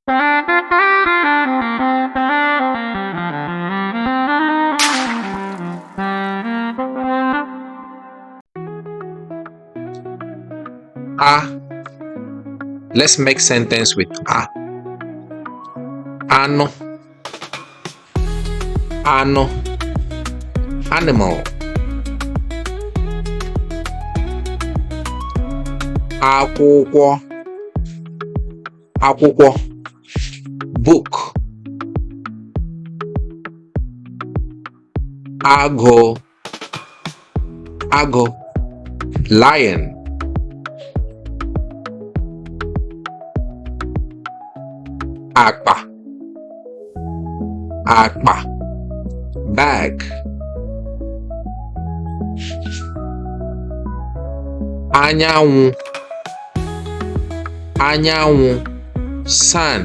A. Let's make sentence with A. Ano. Ano. Animal. Akwụkwọ. Akwụkwọ. Book. Agụ. Agụ. Lion. Akpa. Akpa. Bag. Anyanwụ. Anyanwụ. Sun.